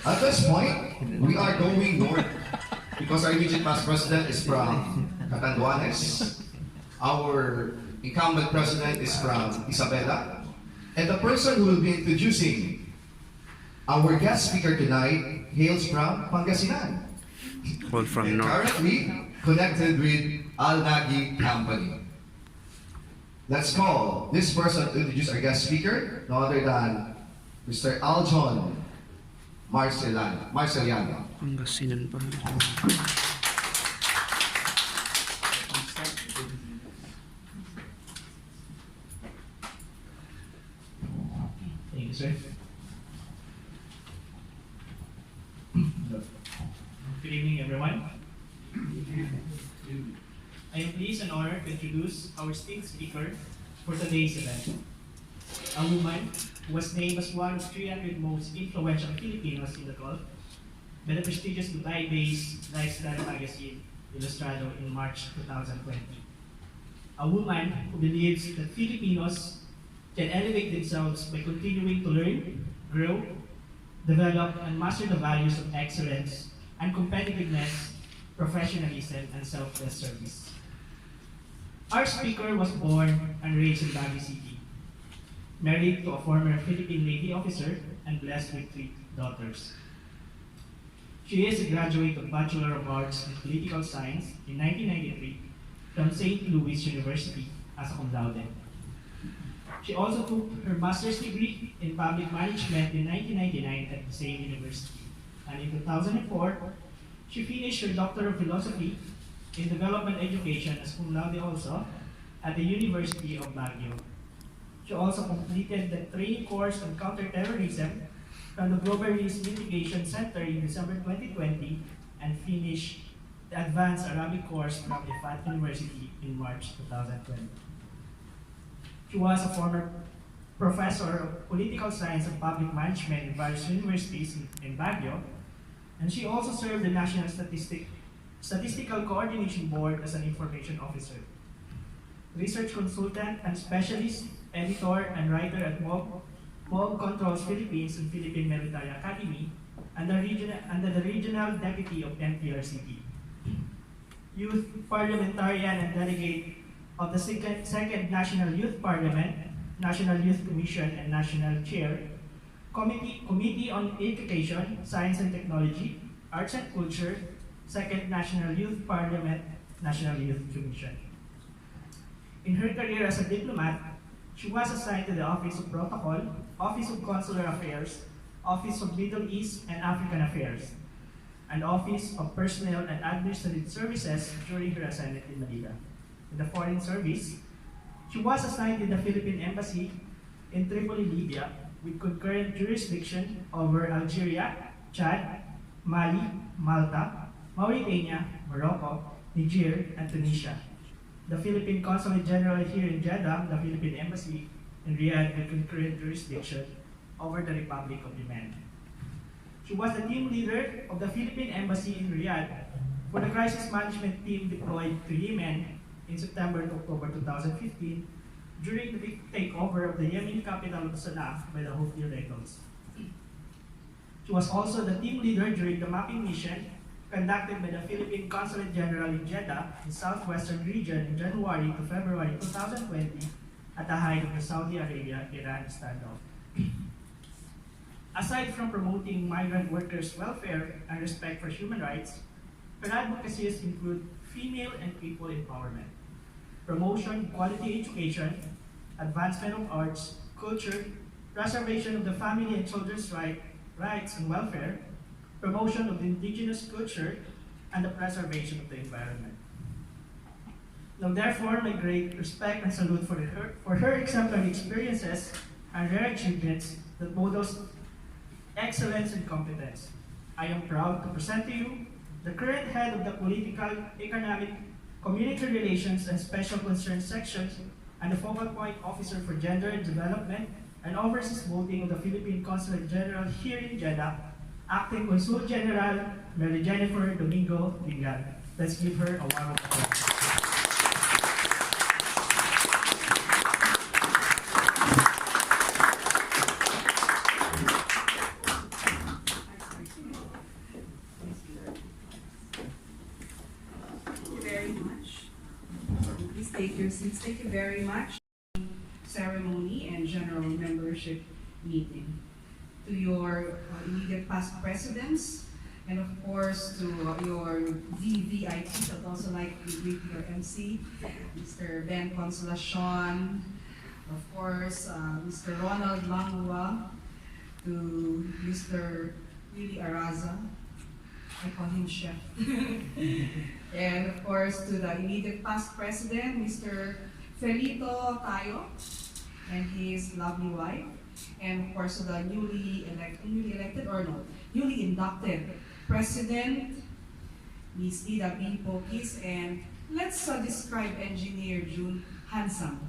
At this point, we are going north because our immediate past president is from Catanduanes. Our incumbent president is from Isabela. And the person who will be introducing our guest speaker tonight hails from Pangasinan. All from And North. currently connected with Al-Nagi Company. Let's call this person to introduce our guest speaker, no other than Mr. Aljon Marceliano. Pangasinan pa. Thank you, sir. Good evening, everyone. I am pleased and honored to introduce our esteemed speaker for today's event, a woman who was named as one of 300 most influential Filipinos in the Gulf by the prestigious Dubai-based lifestyle magazine Ilustrado in March 2020. A woman who believes that Filipinos can elevate themselves by continuing to learn, grow, develop, and master the values of excellence and competitiveness, professionalism, and selfless service. Our speaker was born and raised in Baguio City, married to a former Philippine Navy officer, and blessed with 3 daughters. She is a graduate of Bachelor of Arts in Political Science in 1993 from St. Louis University as a cum laude. She also took her master's degree in public management in 1999 at the same university. And in 2004, she finished her Doctor of Philosophy in Development Education as cum laude also at the University of Baguio. She also completed the training course on counterterrorism from the Global Risk Mitigation Center in December 2020 and finished the Advanced Arabic course from IFAT University in March 2020. She was a former professor of political science and public management in various universities in Baguio, and she also served the National Statistical Coordination Board as an information officer, research consultant and specialist, editor and writer at MOB Controls Philippines and Philippine Military Academy, and the regional deputy of NPRCP. Youth parliamentarian and delegate of the second National Youth Parliament, National Youth Commission, and National Chair, Committee on Education, Science and Technology, Arts and Culture, Second National Youth Parliament, National Youth Commission. In her career as a diplomat, she was assigned to the Office of Protocol, Office of Consular Affairs, Office of Middle East and African Affairs, and Office of Personnel and Administrative Services during her assignment in Manila. In the Foreign Service, she was assigned to the Philippine Embassy in Tripoli, Libya, with concurrent jurisdiction over Algeria, Chad, Mali, Malta, Mauritania, Morocco, Niger, and Tunisia. The Philippine Consulate General here in Jeddah, the Philippine Embassy in Riyadh, with concurrent jurisdiction over the Republic of Yemen. She was the team leader of the Philippine Embassy in Riyadh for the crisis management team deployed to Yemen in September to October 2015 during the takeover of the Yemeni capital of Sana'a by the Houthi rebels. She was also the team leader during the mapping mission conducted by the Philippine Consulate General in Jeddah in southwestern region in January to February 2020 at the height of the Saudi Arabia-Iran standoff. Aside from promoting migrant workers' welfare and respect for human rights, her advocacies include female and people empowerment, promotion of quality education, advancement of arts, culture, preservation of the family and children's rights and welfare, promotion of the indigenous culture, and the preservation of the environment. Now therefore, my great respect and salute for her exemplary experiences and rare achievements that models excellence and competence. I am proud to present to you the current head of the Political, Economic, Community Relations and Special Concerns sections and the focal point officer for Gender and Development and Overseas Voting of the Philippine Consulate General here in Jeddah, Acting Consul General Mary Jennifer Domingo Bingan. Let's give her a warm applause. take your seats. Thank you very much. Ceremony and general membership meeting. To your immediate past presidents, and of course to your VVIPs, I'd also like to greet your MC, Mr. Ben Consolacion, of course, Mr. Ronald Langua, to Mr. Willie Araza, I call him Chef, and of course to the immediate past president, Mr. Felito Tayo, and his lovely wife, and of course to the newly inducted president, Ms. Ida B. Pokis, and let's describe engineer June handsome.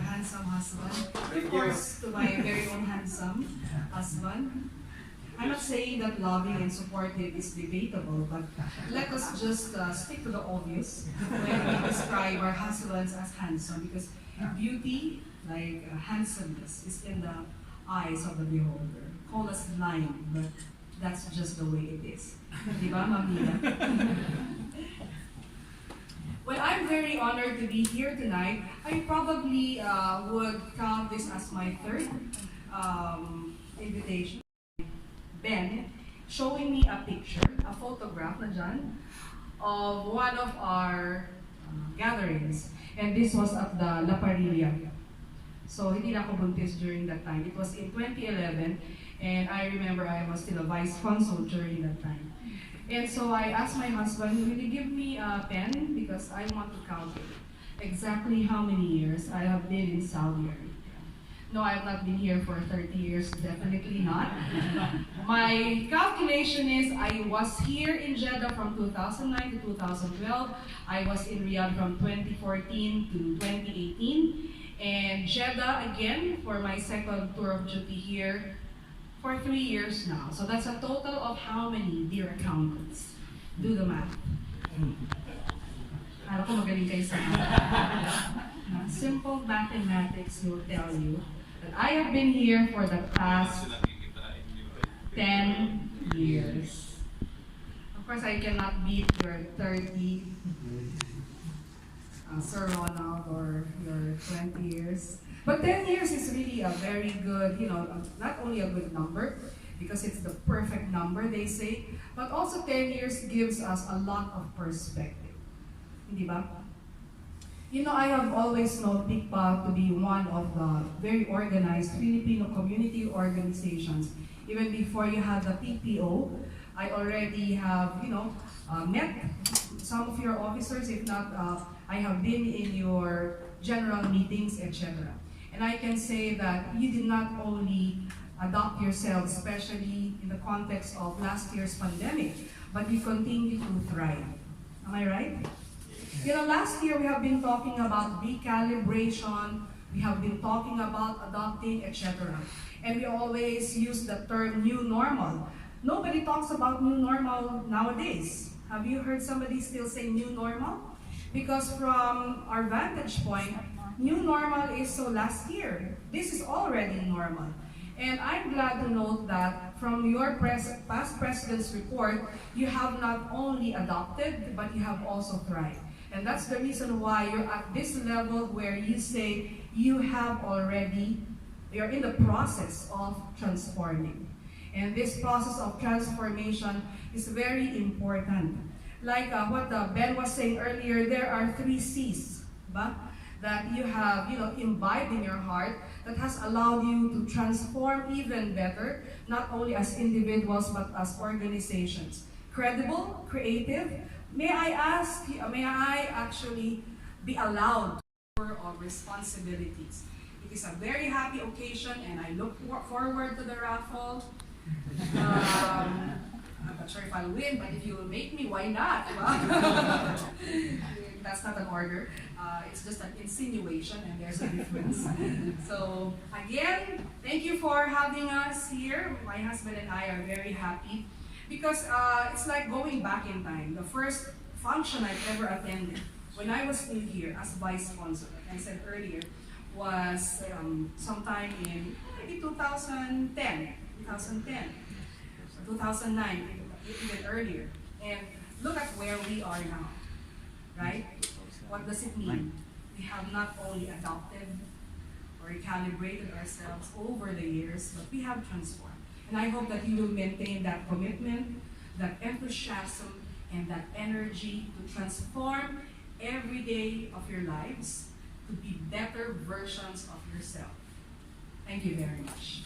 Handsome husband. Of course, to my very own handsome husband. I'm not saying that loving and supportive is debatable, but let us just stick to the obvious when we describe our husbands as handsome, because beauty, like handsomeness, is in the eyes of the beholder. Call us blind, but that's just the way it is. Di ba, Ma'am Nina? Well, I'm very honored to be here tonight. I probably would count this as my third invitation. Ben showing me a picture, a photograph na dyan, of one of our gatherings. And this was at the La Parrilla. So hindi na ako buntis during that time. It was in 2011, and I remember I was still a vice consul during that time. And so I asked my husband, will you give me a pen? Because I want to count it. Exactly how many years I have been in Saudi Arabia. No, I have not been here for 30 years, definitely not. My calculation is I was here in Jeddah from 2009 to 2012. I was in Riyadh from 2014 to 2018. And Jeddah again for my second tour of duty here for 3 years now. So that's a total of how many, dear accountants? Do the math. Alam ko magaling kayo sa math. Simple mathematics will tell you that I have been here for the past 10 years. Of course, I cannot beat your 30, Sir Ronald, or your 20 years. But 10 years is really a very good, not only a good number, because it's the perfect number, they say, but also 10 years gives us a lot of perspective. Hindi ba? I have always known PICPAWR to be one of the very organized Filipino community organizations. Even before you had the PPO, I already have, met some of your officers. If not, I have been in your general meetings, etc. And I can say that you did not only adopt yourselves, especially in the context of last year's pandemic, but you continue to thrive. Am I right? Last year we have been talking about recalibration, we have been talking about adopting, etc. And we always use the term new normal. Nobody talks about new normal nowadays. Have you heard somebody still say new normal? Because from our vantage point, new normal is so last year. This is already normal. And I'm glad to note that from your past president's report, you have not only adopted, but you have also thrived. And that's the reason why you're at this level where you say you're in the process of transforming. And this process of transformation is very important. Like what Ben was saying earlier, there are 3 C's that you have imbibed in your heart that has allowed you to transform even better, not only as individuals but as organizations. Credible, creative. May I actually be allowed of responsibilities. It is a very happy occasion and I look forward to the raffle. I'm not sure if I'll win, but if you will make me, why not? That's not an order. It's just an insinuation and there's a difference. So again, thank you for having us here. My husband and I are very happy because it's like going back in time. The first function I've ever attended when I was new here as vice consul, like I said earlier, was sometime in maybe 2010, 2009, even earlier. And look at where we are now, right? what does it mean? We have not only adopted or recalibrated ourselves over the years, but we have transformed. And I hope that you will maintain that commitment, that enthusiasm, and that energy to transform every day of your lives to be better versions of yourself. Thank you very much.